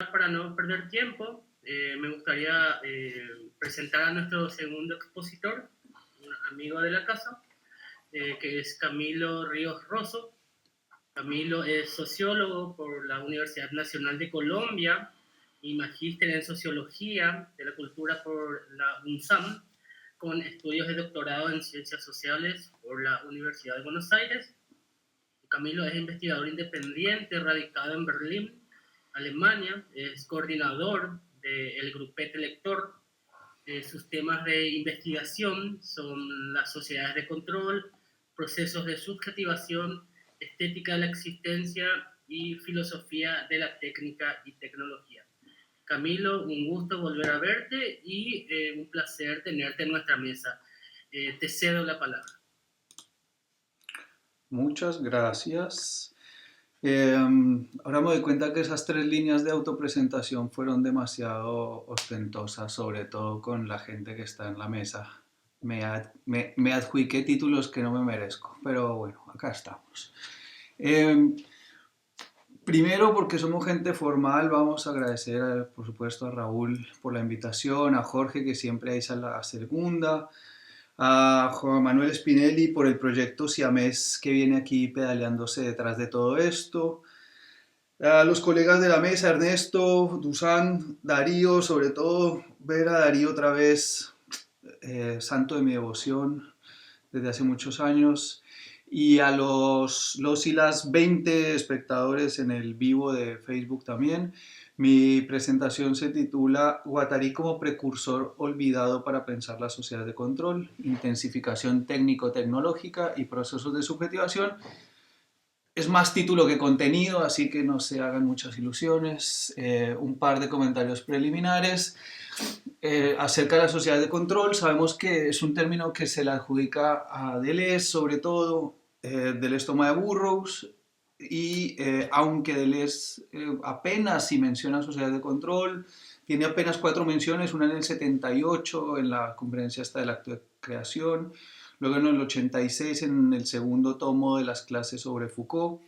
Para no perder tiempo, me gustaría presentar a nuestro segundo expositor, un amigo de la casa, que es Camilo Ríos Rosso. Camilo es sociólogo por la Universidad Nacional de Colombia y magíster en Sociología de la Cultura por la UNSAM, con estudios de doctorado en Ciencias Sociales por la Universidad de Buenos Aires. Camilo es investigador independiente, radicado en Berlín, Alemania, es coordinador del Grupete Lector. Sus temas de investigación son las sociedades de control, procesos de subjetivación, estética de la existencia y filosofía de la técnica y tecnología. Camilo, un gusto volver a verte y un placer tenerte en nuestra mesa. Te cedo la palabra. Muchas gracias. Ahora me doy cuenta que esas 3 líneas de autopresentación fueron demasiado ostentosas, sobre todo con la gente que está en la mesa. Me adjudiqué títulos que no me merezco, pero bueno, acá estamos. Eh, Primero, porque somos gente formal, vamos a agradecer, por supuesto, a Raúl por la invitación, a Jorge, que siempre hizo la segunda, a Juan Manuel Spinelli por el proyecto Siamés que viene aquí pedaleándose detrás de todo esto, a los colegas de la mesa, Ernesto, Dusan, Darío, sobre todo ver a Darío otra vez, santo de mi devoción desde hace muchos años, y a los y las 20 espectadores en el vivo de Facebook también. Mi presentación se titula Guattari como precursor olvidado para pensar la sociedad de control, intensificación técnico-tecnológica y procesos de subjetivación. Es más título que contenido, así que no se hagan muchas ilusiones. Un par de comentarios preliminares. Acerca de la sociedad de control, sabemos que es un término que se le adjudica a Deleuze, sobre todo. Deleuze toma de Burroughs, y aunque Deleuze apenas si menciona sociedad de control, tiene apenas 4 menciones, una en el 78 en la conferencia esta del acto de creación, luego en el 86 en el segundo tomo de las clases sobre Foucault,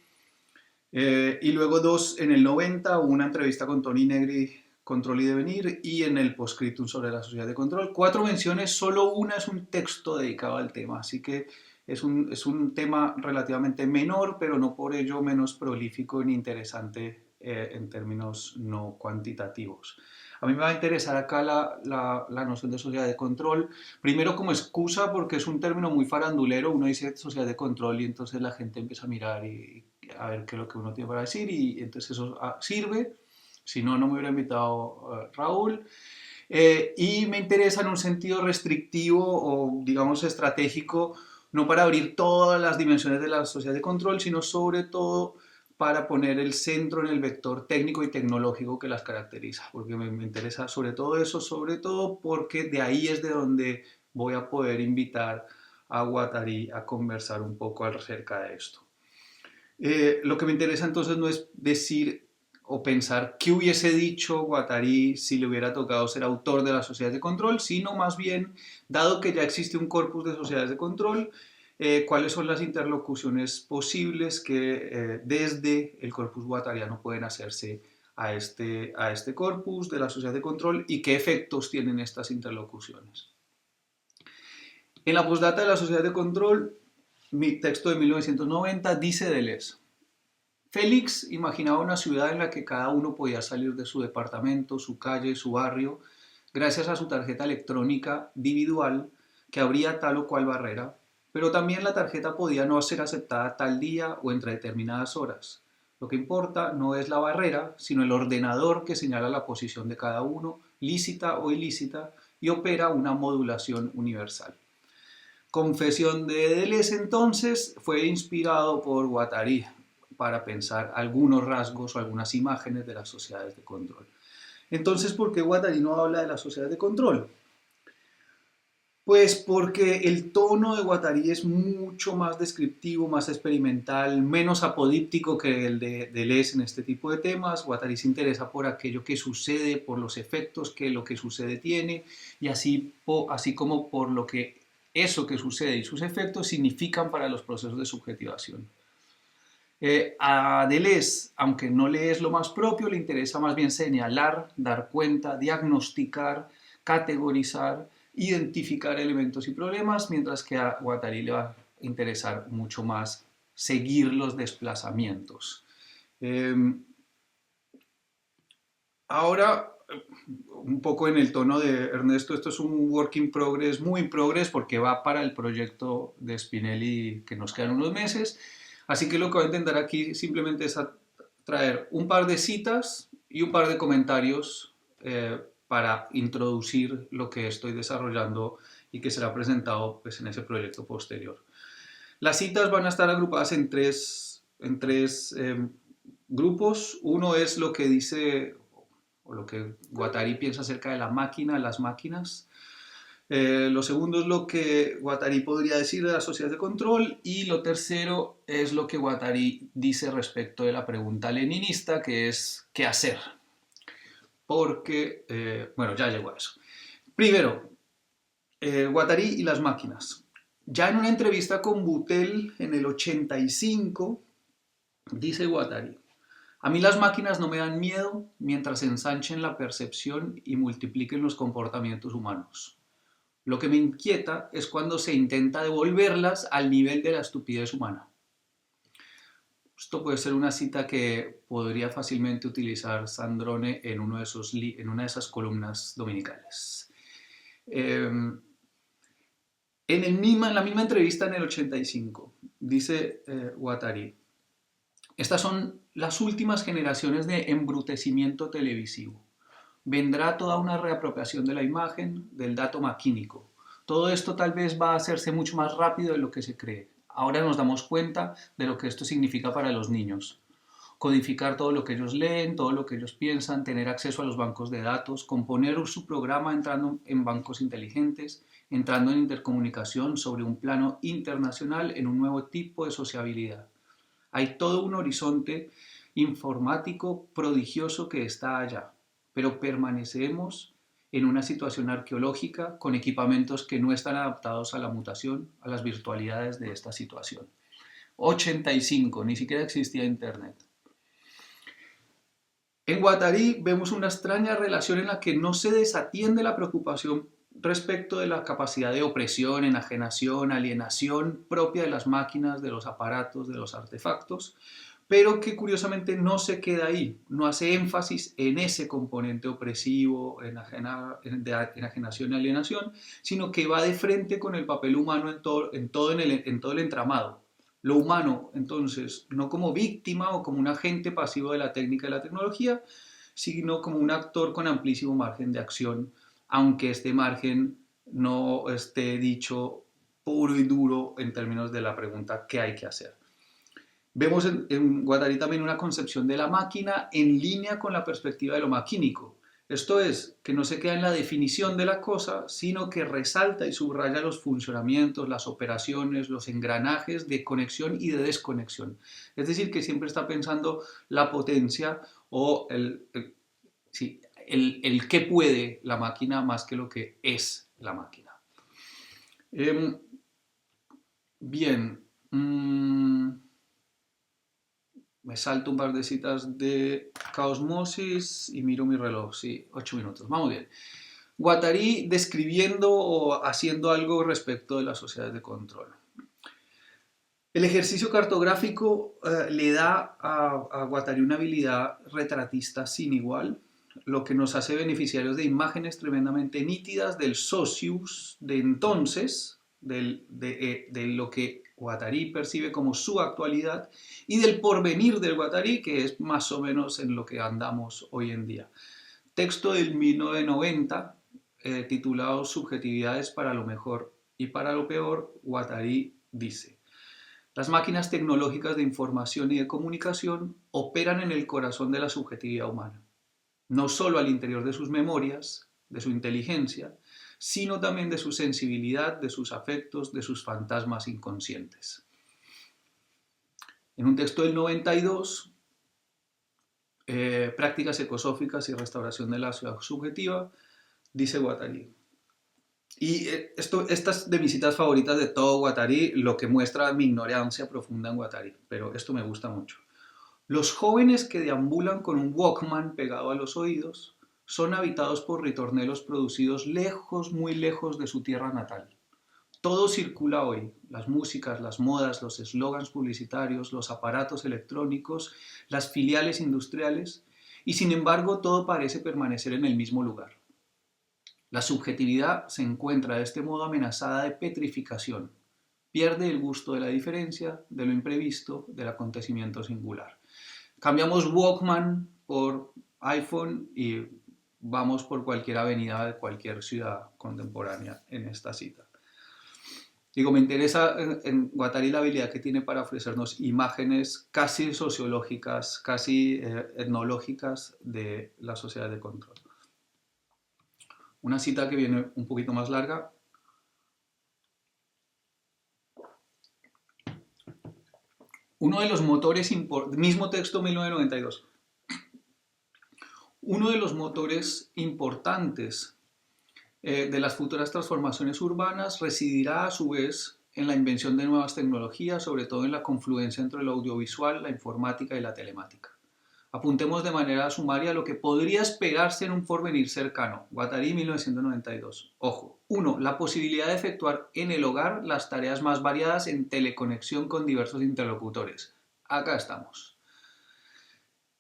y luego 2 en el 90, una entrevista con Tony Negri, Control y Devenir, y en el postscriptum sobre la sociedad de control. 4 menciones, solo una es un texto dedicado al tema, así que es un tema relativamente menor, pero no por ello menos prolífico ni interesante en términos no cuantitativos. A mí me va a interesar acá la noción de sociedad de control, primero como excusa porque es un término muy farandulero, uno dice sociedad de control y entonces la gente empieza a mirar y a ver qué es lo que uno tiene para decir, y entonces eso sirve, si no, no me hubiera invitado Raúl. Y me interesa en un sentido restrictivo o digamos estratégico, no para abrir todas las dimensiones de la sociedad de control, sino sobre todo para poner el centro en el vector técnico y tecnológico que las caracteriza, porque me interesa sobre todo eso, sobre todo porque de ahí es de donde voy a poder invitar a Guattari a conversar un poco acerca de esto. Lo que me interesa entonces no es decir o pensar qué hubiese dicho Guattari si le hubiera tocado ser autor de las sociedades de control, sino más bien, dado que ya existe un corpus de sociedades de control, cuáles son las interlocuciones posibles que desde el corpus guattariano pueden hacerse a este corpus de la sociedad de control y qué efectos tienen estas interlocuciones. En la postdata de la sociedad de control, mi texto de 1990 dice Deleuze: Félix imaginaba una ciudad en la que cada uno podía salir de su departamento, su calle, su barrio, gracias a su tarjeta electrónica individual que abría tal o cual barrera, pero también la tarjeta podía no ser aceptada tal día o entre determinadas horas. Lo que importa no es la barrera, sino el ordenador que señala la posición de cada uno, lícita o ilícita, y opera una modulación universal. Confesión de Deleuze entonces fue inspirado por Guattari para pensar algunos rasgos o algunas imágenes de las sociedades de control. Entonces, ¿por qué Guattari no habla de la sociedad de control? Pues porque el tono de Guattari es mucho más descriptivo, más experimental, menos apodíptico que el de Deleuze en este tipo de temas. Guattari se interesa por aquello que sucede, por los efectos que lo que sucede tiene, y así como por lo que eso que sucede y sus efectos significan para los procesos de subjetivación. A Deleuze, aunque no le es lo más propio, le interesa más bien señalar, dar cuenta, diagnosticar, categorizar, identificar elementos y problemas, mientras que a Guattari le va a interesar mucho más seguir los desplazamientos. Ahora, un poco en el tono de Ernesto, esto es un work in progress, muy in progress, porque va para el proyecto de Spinelli que nos quedan unos meses. Así que lo que voy a intentar aquí simplemente es traer un par de citas y un par de comentarios para introducir lo que estoy desarrollando y que será presentado pues, en ese proyecto posterior. Las citas van a estar agrupadas en tres grupos. Uno es lo que dice o lo que Guattari piensa acerca de la máquina, las máquinas. Lo segundo es lo que Guattari podría decir de las sociedades de control, y lo tercero es lo que Guattari dice respecto de la pregunta leninista, que es ¿qué hacer? Porque, bueno, ya llego a eso. Primero, Guattari y las máquinas. Ya en una entrevista con Boutel en el 85, dice Guattari: a mí las máquinas no me dan miedo mientras ensanchen la percepción y multipliquen los comportamientos humanos. Lo que me inquieta es cuando se intenta devolverlas al nivel de la estupidez humana. Esto puede ser una cita que podría fácilmente utilizar Sandrone en una de esas columnas dominicales. En la misma entrevista en el 85, dice Guattari: estas son las últimas generaciones de embrutecimiento televisivo. Vendrá toda una reapropiación de la imagen, del dato maquínico. Todo esto tal vez va a hacerse mucho más rápido de lo que se cree. Ahora nos damos cuenta de lo que esto significa para los niños. Codificar todo lo que ellos leen, todo lo que ellos piensan, tener acceso a los bancos de datos, componer su programa entrando en bancos inteligentes, entrando en intercomunicación sobre un plano internacional en un nuevo tipo de sociabilidad. Hay todo un horizonte informático prodigioso que está allá, pero permanecemos en una situación arqueológica con equipamientos que no están adaptados a la mutación, a las virtualidades de esta situación. 85, ni siquiera existía Internet. En Guattari vemos una extraña relación en la que no se desatiende la preocupación respecto de la capacidad de opresión, enajenación, alienación propia de las máquinas, de los aparatos, de los artefactos, pero que curiosamente no se queda ahí, no hace énfasis en ese componente opresivo, de enajenación y alienación, sino que va de frente con el papel humano en todo el entramado. Lo humano, entonces, no como víctima o como un agente pasivo de la técnica y la tecnología, sino como un actor con amplísimo margen de acción, aunque este margen no esté dicho puro y duro en términos de la pregunta ¿qué hay que hacer? Vemos en Guattari también una concepción de la máquina en línea con la perspectiva de lo maquínico. Esto es, que no se queda en la definición de la cosa, sino que resalta y subraya los funcionamientos, las operaciones, los engranajes de conexión y de desconexión. Es decir, que siempre está pensando la potencia o el qué puede la máquina más que lo que es la máquina. Bien. Me salto un par de citas de Caosmosis y miro mi reloj. Sí, 8 minutos. Vamos bien. Guattari describiendo o haciendo algo respecto de las sociedades de control. El ejercicio cartográfico le da a Guattari una habilidad retratista sin igual, lo que nos hace beneficiarios de imágenes tremendamente nítidas del socius de entonces, de lo que Guattari percibe como su actualidad, y del porvenir del Guattari, que es más o menos en lo que andamos hoy en día. Texto del 1990, titulado Subjetividades para lo mejor y para lo peor. Guattari dice: las máquinas tecnológicas de información y de comunicación operan en el corazón de la subjetividad humana, no solo al interior de sus memorias, de su inteligencia, sino también de su sensibilidad, de sus afectos, de sus fantasmas inconscientes. En un texto del 92, Prácticas ecosóficas y restauración de la ciudad subjetiva, dice Guattari: Y esta es de mis citas favoritas de todo Guattari, lo que muestra mi ignorancia profunda en Guattari, pero esto me gusta mucho. Los jóvenes que deambulan con un Walkman pegado a los oídos son habitados por ritornelos producidos lejos, muy lejos de su tierra natal. Todo circula hoy, las músicas, las modas, los eslogans publicitarios, los aparatos electrónicos, las filiales industriales, y sin embargo todo parece permanecer en el mismo lugar. La subjetividad se encuentra de este modo amenazada de petrificación. Pierde el gusto de la diferencia, de lo imprevisto, del acontecimiento singular. Cambiamos Walkman por iPhone y vamos por cualquier avenida de cualquier ciudad contemporánea en esta cita. Digo, me interesa en Guattari la habilidad que tiene para ofrecernos imágenes casi sociológicas, casi etnológicas de la sociedad de control. Una cita que viene un poquito más larga. Uno de los motores, mismo texto 1992, uno de los motores importantes de las futuras transformaciones urbanas residirá a su vez en la invención de nuevas tecnologías, sobre todo en la confluencia entre lo audiovisual, la informática y la telemática. Apuntemos de manera sumaria lo que podría esperarse en un porvenir cercano. Guattari, 1992. Ojo. 1. La posibilidad de efectuar en el hogar las tareas más variadas en teleconexión con diversos interlocutores. Acá estamos.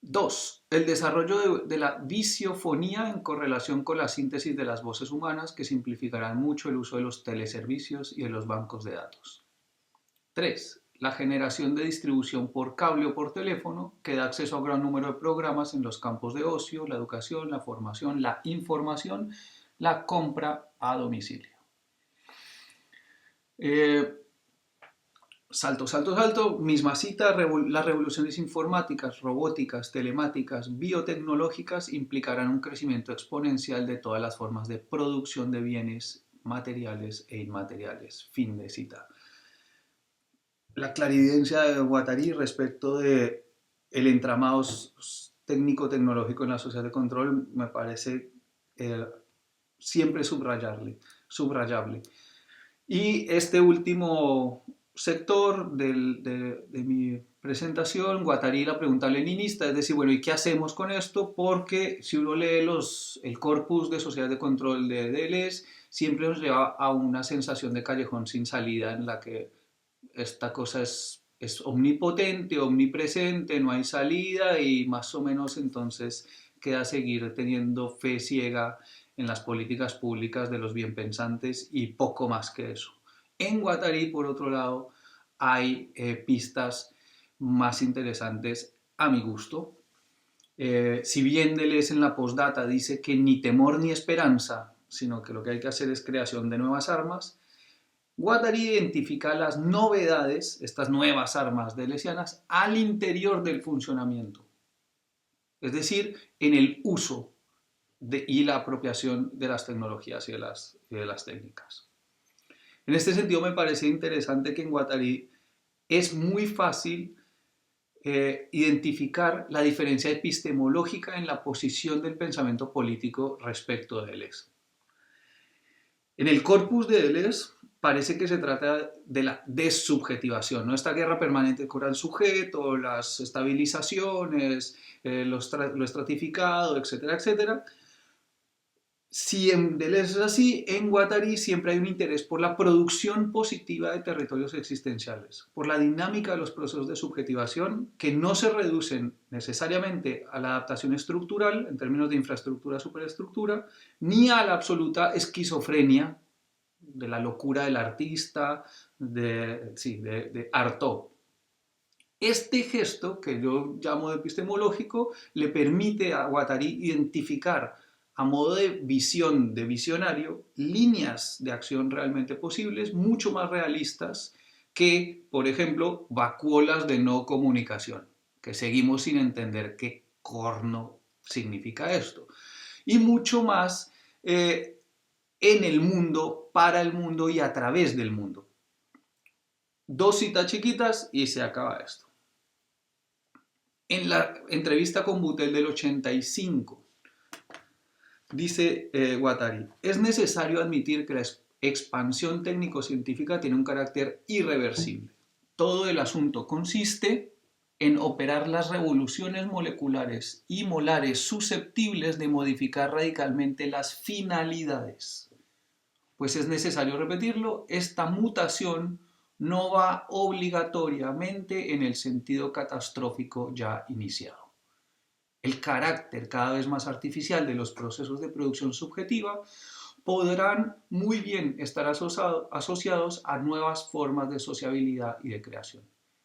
2. El desarrollo de la visiofonía en correlación con la síntesis de las voces humanas que simplificarán mucho el uso de los teleservicios y de los bancos de datos. 3. La generación de distribución por cable o por teléfono que da acceso a un gran número de programas en los campos de ocio, la educación, la formación, la información, la compra a domicilio. Salto, misma cita, las revoluciones informáticas, robóticas, telemáticas, biotecnológicas implicarán un crecimiento exponencial de todas las formas de producción de bienes materiales e inmateriales. Fin de cita. La clarividencia de Guattari respecto de el entramado técnico-tecnológico en la sociedad de control me parece siempre subrayable. Y este último sector de mi presentación, Guattari, la pregunta leninista, es decir, bueno, ¿y qué hacemos con esto? Porque si uno lee el corpus de sociedad de control de Deleuze, siempre nos lleva a una sensación de callejón sin salida en la que esta cosa es omnipotente, omnipresente, no hay salida y más o menos entonces queda seguir teniendo fe ciega en las políticas públicas de los bienpensantes y poco más que eso. En Guattari, por otro lado, hay pistas más interesantes a mi gusto. Si bien Deleuze en la postdata dice que ni temor ni esperanza, sino que lo que hay que hacer es creación de nuevas armas, Guattari identifica las novedades, estas nuevas armas deleuzianas, al interior del funcionamiento, es decir, en el uso y la apropiación de las tecnologías y de las técnicas. En este sentido me parece interesante que en Guattari es muy fácil identificar la diferencia epistemológica en la posición del pensamiento político respecto de Deleuze. En el corpus de Deleuze parece que se trata de la desubjetivación, ¿no? Esta guerra permanente con el sujeto, las estabilizaciones, lo estratificado, etcétera, etcétera. Si en Deleuze es así, en Guattari siempre hay un interés por la producción positiva de territorios existenciales, por la dinámica de los procesos de subjetivación que no se reducen necesariamente a la adaptación estructural en términos de infraestructura-superestructura, ni a la absoluta esquizofrenia de la locura del artista, de Artaud. Este gesto, que yo llamo epistemológico, le permite a Guattari identificar a modo de visión, de visionario, líneas de acción realmente posibles, mucho más realistas que, por ejemplo, vacuolas de no comunicación, que seguimos sin entender qué corno significa esto. Y mucho más en el mundo, para el mundo y a través del mundo. Dos citas chiquitas y se acaba esto. En la entrevista con Boutel del 85, Dice Guattari, es necesario admitir que la expansión técnico-científica tiene un carácter irreversible. Todo el asunto consiste en operar las revoluciones moleculares y molares susceptibles de modificar radicalmente las finalidades. Pues es necesario repetirlo, esta mutación no va obligatoriamente en el sentido catastrófico ya iniciado. El carácter cada vez más artificial de los procesos de producción subjetiva podrán muy bien estar asociados a nuevas formas de sociabilidad y de creación.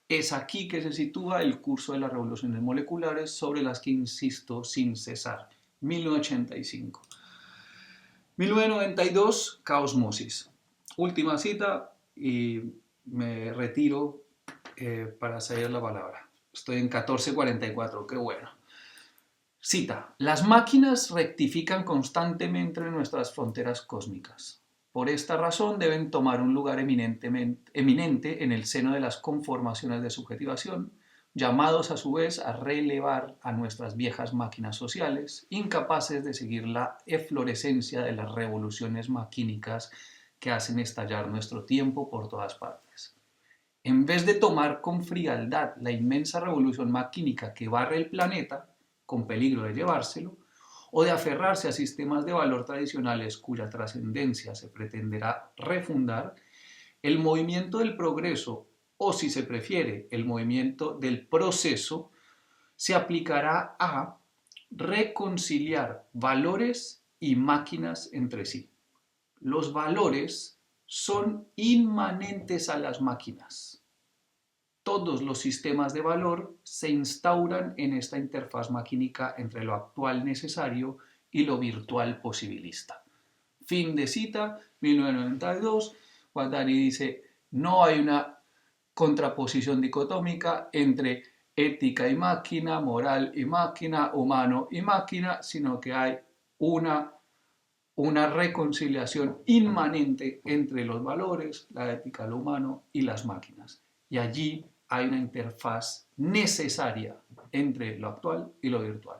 Es aquí que se sitúa el curso de las revoluciones moleculares sobre las que insisto sin cesar. 1985. 1992, Caosmosis. Última cita y me retiro para seguir la palabra. Estoy en 1444, qué bueno. Cita, las máquinas rectifican constantemente nuestras fronteras cósmicas. Por esta razón deben tomar un lugar eminente en el seno de las conformaciones de subjetivación, llamados a su vez a relevar a nuestras viejas máquinas sociales, incapaces de seguir la eflorescencia de las revoluciones maquínicas que hacen estallar nuestro tiempo por todas partes. En vez de tomar con frialdad la inmensa revolución maquínica que barre el planeta, con peligro de llevárselo, o de aferrarse a sistemas de valor tradicionales cuya trascendencia se pretenderá refundar, el movimiento del progreso, o si se prefiere, el movimiento del proceso, se aplicará a reconciliar valores y máquinas entre sí. Los valores son inmanentes a las máquinas. Todos los sistemas de valor se instauran en esta interfaz maquínica entre lo actual necesario y lo virtual posibilista. Fin de cita, 1992. Guattari dice, no hay una contraposición dicotómica entre ética y máquina, moral y máquina, humano y máquina, sino que hay una reconciliación inmanente entre los valores, la ética, lo humano y las máquinas. Y allí hay una interfaz necesaria entre lo actual y lo virtual.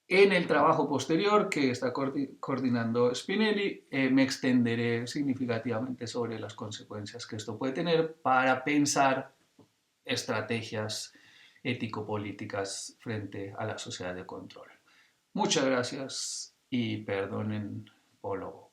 En el trabajo posterior que está coordinando Spinelli, me extenderé significativamente sobre las consecuencias que esto puede tener para pensar estrategias ético-políticas frente a la sociedad de control. Muchas gracias y perdonen, Polo.